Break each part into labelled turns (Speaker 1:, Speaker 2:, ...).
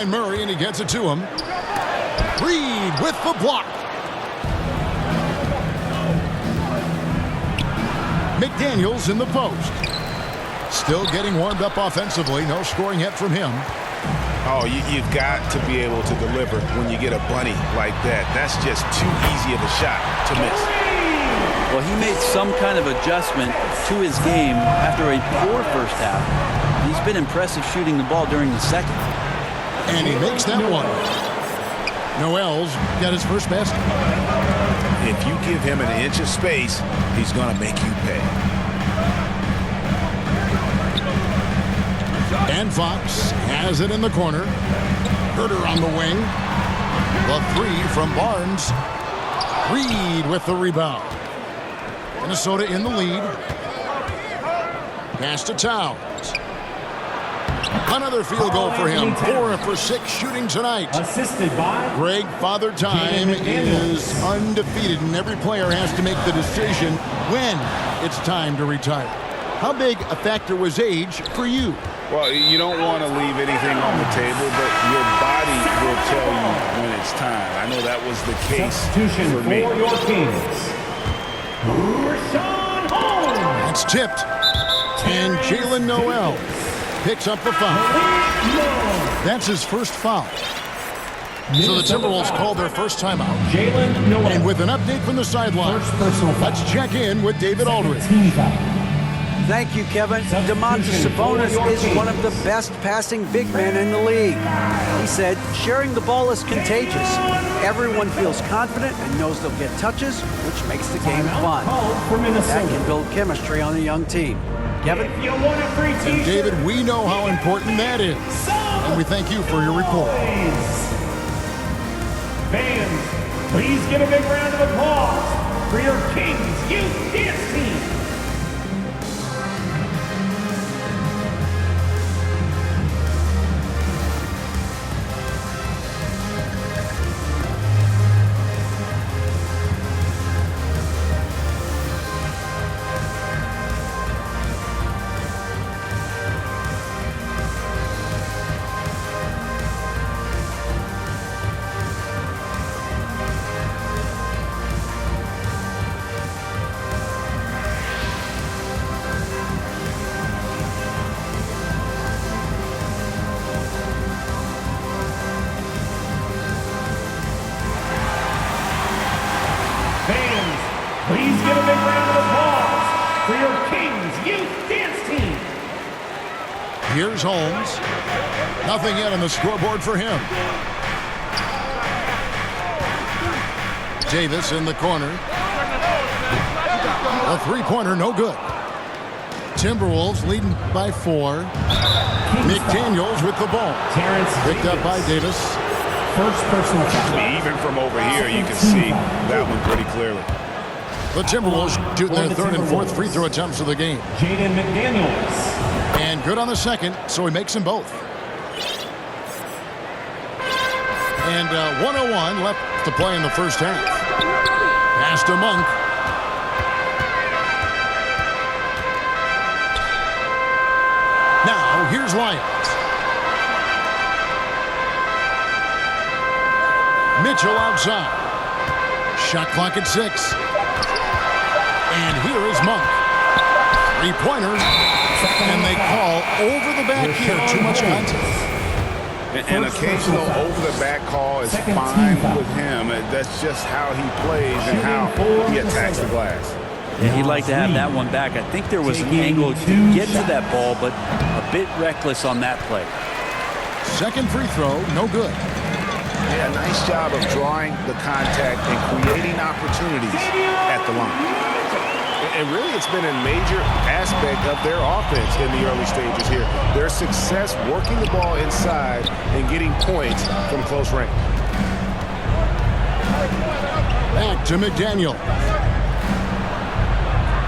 Speaker 1: And Murray, and he gets it to him. Reed with the block. McDaniels in the post. Still getting warmed up offensively. No scoring yet from him.
Speaker 2: Oh, you've got to be able to deliver when you get a bunny like that. That's just too easy of a shot to miss.
Speaker 3: Well, he made some kind of adjustment to his game after a poor first half. He's been impressive shooting the ball during the second.
Speaker 1: And he makes that one. Noel's got his first basket.
Speaker 2: If you give him an inch of space, he's going to make you pay.
Speaker 1: And Fox has it in the corner. Herter on the wing. The three from Barnes. Reed with the rebound. Minnesota in the lead. Pass to Towns. Another field goal for him. 4 for 6 shooting tonight.
Speaker 4: Assisted by
Speaker 1: Greg Father Time is undefeated, and every player has to make the decision when it's time to retire. How big a factor was age for you?
Speaker 2: Well, you don't want to leave anything on the table, but your body will tell you when it's time. I know that was the case
Speaker 4: substitution
Speaker 2: for me.
Speaker 4: For your Kings. Rashawn Holmes.
Speaker 1: It's tipped. And Jalen Noel picks up the foul. That's his first foul. So the Timberwolves called their first timeout.
Speaker 4: Jalen Noel.
Speaker 1: And with an update from the sideline, let's check in with David Aldridge.
Speaker 3: Thank you, Kevin. Domantas Sabonis is one of the best passing big men in the league. He said, sharing the ball is contagious. Everyone feels confident and knows they'll get touches, which makes the game fun. That can build chemistry on a young team. Kevin?
Speaker 1: And David, we know how important that is. And we thank you for your report.
Speaker 4: Fans, please give a big round of applause for your Kings Youth Dance Team. Please give a big round of applause for your Kings Youth Dance Team.
Speaker 1: Here's Holmes. Nothing yet on the scoreboard for him. Davis in the corner. A three-pointer, no good. Timberwolves leading by 4. McDaniels with the ball. Picked up by Davis.
Speaker 4: First personal foul.
Speaker 2: Even from over here, you can see that one pretty clearly.
Speaker 1: The Timberwolves shooting their third and fourth free throw attempts of the game.
Speaker 4: Jaden McDaniels.
Speaker 1: And good on the second, so he makes them both. And 1:01 left to play in the first half. Pass to Monk. Now, here's Lyons. Mitchell outside. Shot clock at 6. And here is Monk. Three-pointer. And they call over the back here. Too much contact.
Speaker 2: An occasional over-the-back call is fine with him. That's just how he plays and how he attacks the glass.
Speaker 3: Yeah, he'd like to have that one back. I think there was an angle to get to that ball, but a bit reckless on that play.
Speaker 1: Second free throw, no good.
Speaker 2: Yeah, nice job of drawing the contact and creating opportunities at the line. And really, it's been a major aspect of their offense in the early stages here. Their success working the ball inside and getting points from close range.
Speaker 1: Back to McDaniel.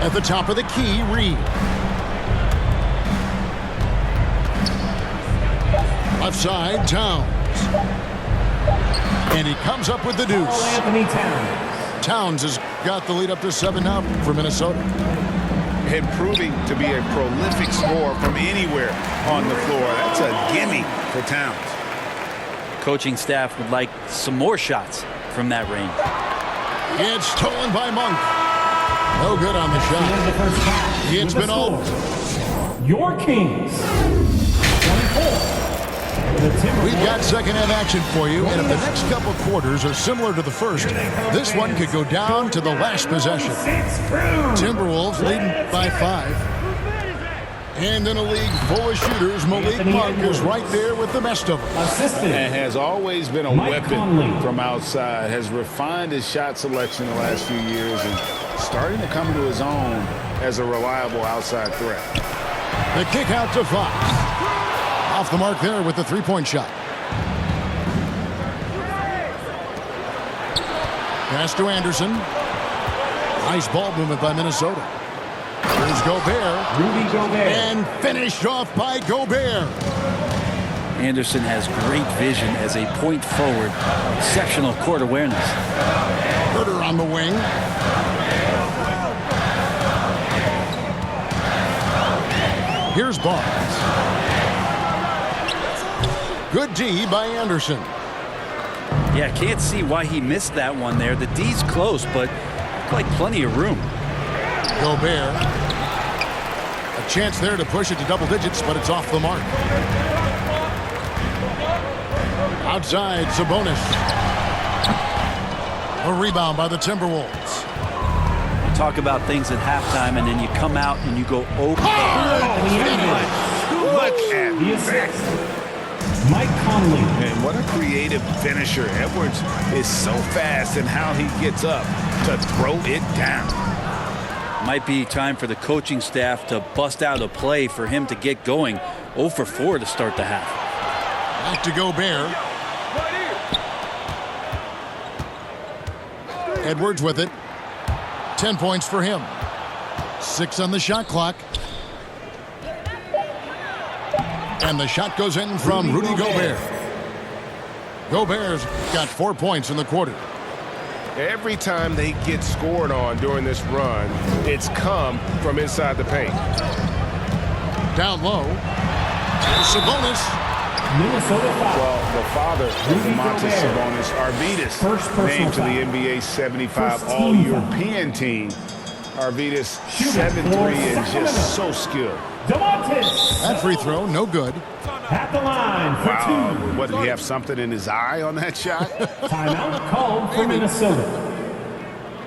Speaker 1: At the top of the key, Reed. Left side, Towns. And he comes up with the deuce.
Speaker 4: Anthony Towns.
Speaker 1: Towns has got the lead up to 7 now for Minnesota.
Speaker 2: And proving to be a prolific scorer from anywhere on the floor. That's a gimme for Towns.
Speaker 5: coaching staff would like some more shots from that range.
Speaker 1: It's stolen by Monk. No good on the shot. It's been all.
Speaker 4: Your Kings. 24.
Speaker 1: We've got second half action for you, and if the next couple quarters are similar to the first, this one could go down to the last possession. Timberwolves leading by 5. And in a league full of shooters, Malik Monk is right there with the best of them.
Speaker 2: And has always been a weapon from outside, has refined his shot selection the last few years and starting to come into his own as a reliable outside threat.
Speaker 1: The kick out to Fox. Off the mark there with the three-point shot. Pass to Anderson. Nice ball movement by Minnesota. Here's Gobert.
Speaker 4: Rudy Gobert.
Speaker 1: And finished off by Gobert.
Speaker 5: Anderson has great vision as a point forward. Exceptional court awareness.
Speaker 1: Herter on the wing. Here's Barnes. Good D by Anderson.
Speaker 5: Yeah, can't see why he missed that one there. The D's close, but like plenty of room.
Speaker 1: Gobert. A chance there to push it to double digits, but it's off the mark. Outside, Sabonis. A rebound by the Timberwolves.
Speaker 5: You talk about things at halftime, and then you come out and you go over.
Speaker 2: Look at that.
Speaker 4: Mike Conley.
Speaker 2: And what a creative finisher. Edwards is so fast in how he gets up to throw it down.
Speaker 5: Might be time for the coaching staff to bust out a play for him to get going. 0 for 4 to start the half.
Speaker 1: Back to Gobert. Edwards with it. 10 points for him. 6 on the shot clock. And the shot goes in from Rudy Gobert. Gobert's got 4 points in the quarter.
Speaker 2: Every time they get scored on during this run, it's come from inside the paint.
Speaker 1: Down low. Sabonis.
Speaker 4: Minnesota foul.
Speaker 2: Well, the father of Domantas Sabonis, Arvydas, named to the NBA 75 All-European team. Arvydas, 7'3", and just so skilled.
Speaker 4: Domantas.
Speaker 1: That free throw, no good.
Speaker 4: At the line for 2.
Speaker 2: What, did he have something in his eye on that shot?
Speaker 4: Timeout called for Minnesota.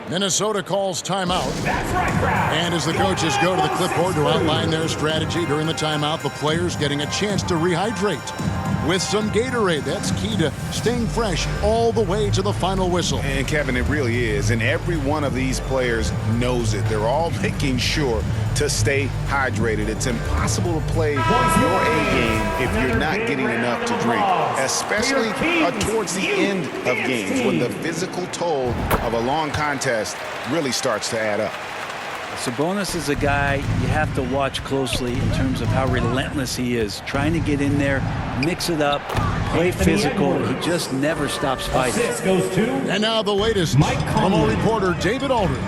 Speaker 1: Minnesota calls timeout.
Speaker 4: That's right, crowd.
Speaker 1: And as the coaches go to the clipboard to outline their strategy during the timeout, the players getting a chance to rehydrate with some Gatorade. That's key to staying fresh all the way to the final whistle.
Speaker 2: And Kevin, it really is. And every one of these players knows it. They're all making sure to stay hydrated. It's impossible to play your A game if you're not getting enough to drink, especially towards the end of games when the physical toll of a long contest really starts to add up.
Speaker 5: Sabonis is a guy you have to watch closely in terms of how relentless he is. Trying to get in there, mix it up, play physical. He just never stops fighting.
Speaker 4: Assist goes to.
Speaker 1: And now the latest from our reporter, David Aldridge.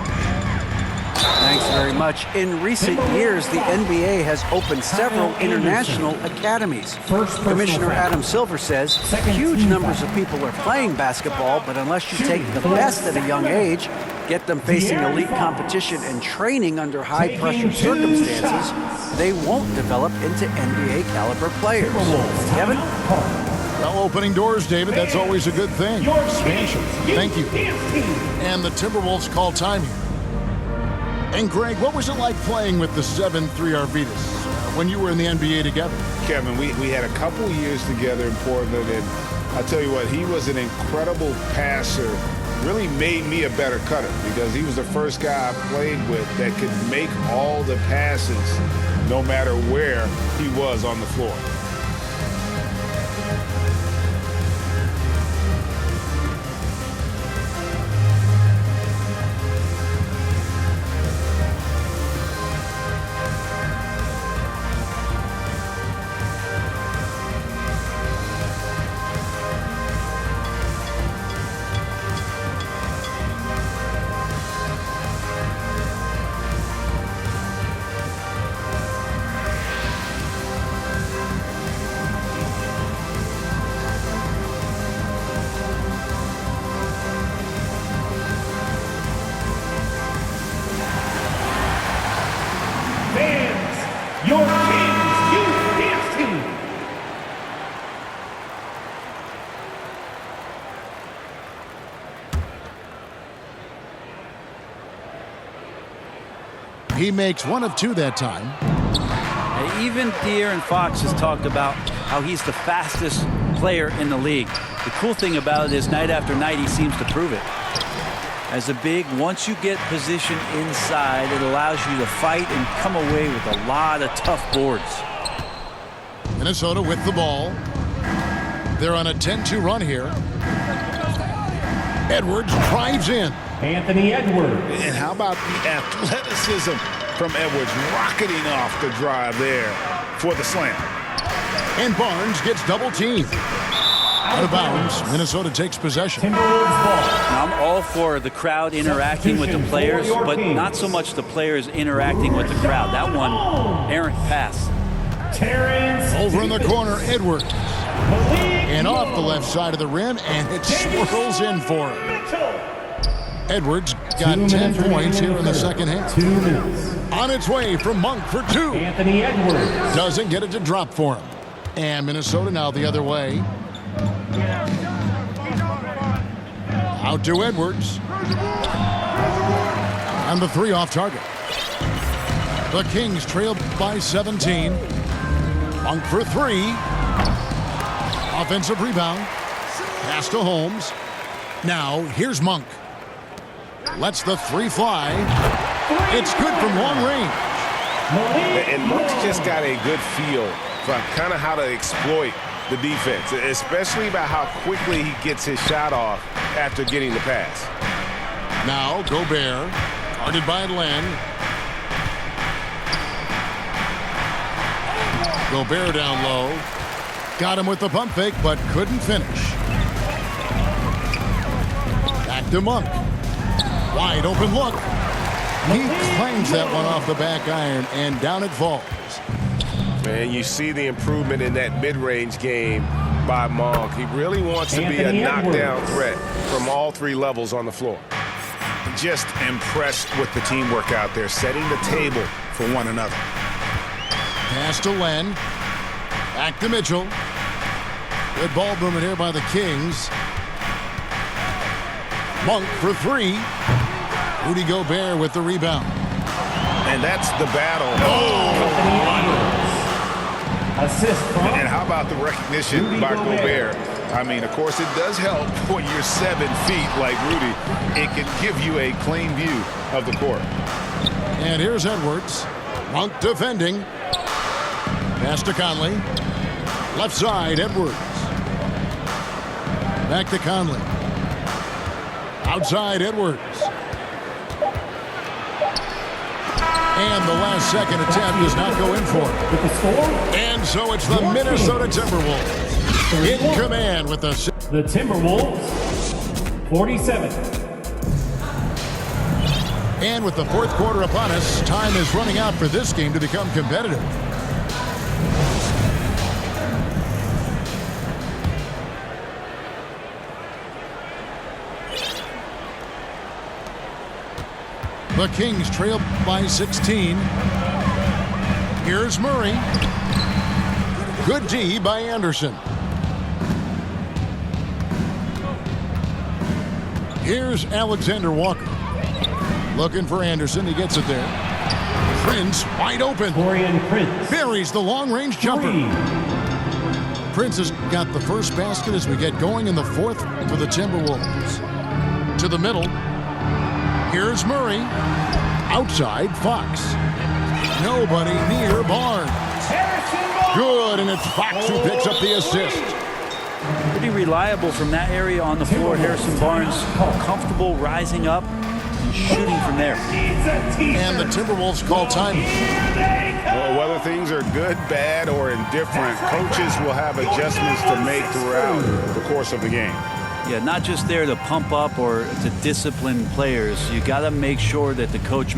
Speaker 3: Thanks very much. In recent years, the NBA has opened several international academies. Commissioner Adam Silver says huge numbers of people are playing basketball, but unless you take the best at a young age, get them facing elite competition and training under high-pressure circumstances, they won't develop into NBA-caliber players. Kevin?
Speaker 1: Well, opening doors, David, that's always a good thing. Expansion. Thank you. And the Timberwolves call time here. And Greg, what was it like playing with the 7'3" Arvydas when you were in the NBA together?
Speaker 2: Kevin, we had a couple years together in Portland, and I tell you what, he was an incredible passer. Really made me a better cutter because he was the first guy I played with that could make all the passes no matter where he was on the floor.
Speaker 1: He makes one of two that time.
Speaker 5: Even De'Aaron Fox has talked about how he's the fastest player in the league. The cool thing about it is night after night he seems to prove it. As a big, once you get position inside, it allows you to fight and come away with a lot of tough boards.
Speaker 1: Minnesota with the ball. They're on a 10-2 run here. Edwards drives in.
Speaker 4: Anthony Edwards.
Speaker 2: And how about the athleticism from Edwards rocketing off the drive there for the slam.
Speaker 1: And Barnes gets double teamed. Out of bounds. Minnesota takes possession.
Speaker 4: Timberwolves ball.
Speaker 5: Now, I'm all for the crowd interacting with the players, but not so much the players interacting with the crowd. That one, errant pass.
Speaker 4: Terrence.
Speaker 1: Over in the corner, Edwards. And off the left side of the rim, and it swirls in for him. Edwards got 10 points here in the second half.
Speaker 4: 2 minutes.
Speaker 1: On its way from Monk for two.
Speaker 4: Anthony Edwards.
Speaker 1: Doesn't get it to drop for him. And Minnesota now the other way. Out to Edwards. And the three off target. The Kings trail by 17. Monk for three. Offensive rebound. Pass to Holmes. Now here's Monk. Lets the three fly. It's good from long range.
Speaker 2: And Monk's just got a good feel for kind of how to exploit the defense, especially about how quickly he gets his shot off after getting the pass.
Speaker 1: Now Gobert, guarded by Len. Gobert down low. Got him with the pump fake, but couldn't finish. Back to Monk. Wide open look. He claims that one off the back iron, and down it falls.
Speaker 2: Man, you see the improvement in that mid-range game by Monk. He really wants to be a knockdown threat from all three levels on the floor. Just impressed with the teamwork out there, setting the table for one another.
Speaker 1: Pass to Len. Back to Mitchell. Good ball movement here by the Kings. Monk for three. Rudy Gobert with the rebound.
Speaker 2: And that's the battle.
Speaker 4: Assist from.
Speaker 2: And how about the recognition
Speaker 4: Rudy
Speaker 2: by
Speaker 4: Gobert.
Speaker 2: Gobert? I mean, of course, it does help when you're 7 feet like Rudy. It can give you a clean view of the court.
Speaker 1: And here's Edwards. Monk defending. Pass to Conley. Left side, Edwards. Back to Conley. Outside, Edwards. And the last second attempt does not go in for it.
Speaker 4: With the score.
Speaker 1: And so it's the Minnesota Timberwolves in command with the
Speaker 4: Timberwolves, 47.
Speaker 1: And with the fourth quarter upon us, time is running out for this game to become competitive. The Kings trail by 16. Here's Murray. Good D by Anderson. Here's Alexander Walker. Looking for Anderson. He gets it there. Prince wide open.
Speaker 4: Taurean Prince.
Speaker 1: Buries the long-range jumper.
Speaker 4: 3.
Speaker 1: Prince has got the first basket as we get going in the fourth for the Timberwolves. To the middle. Here's Murray. Outside, Fox. Nobody near Barnes. Good, and it's Fox who picks up the assist.
Speaker 5: Pretty reliable from that area on the floor. Harrison Barnes comfortable rising up and shooting from there.
Speaker 1: And the Timberwolves call time.
Speaker 2: Well, whether things are good, bad, or indifferent, coaches will have adjustments to make throughout the course of the game.
Speaker 5: Yeah, not just there to pump up or to discipline players. You got to make sure that the coach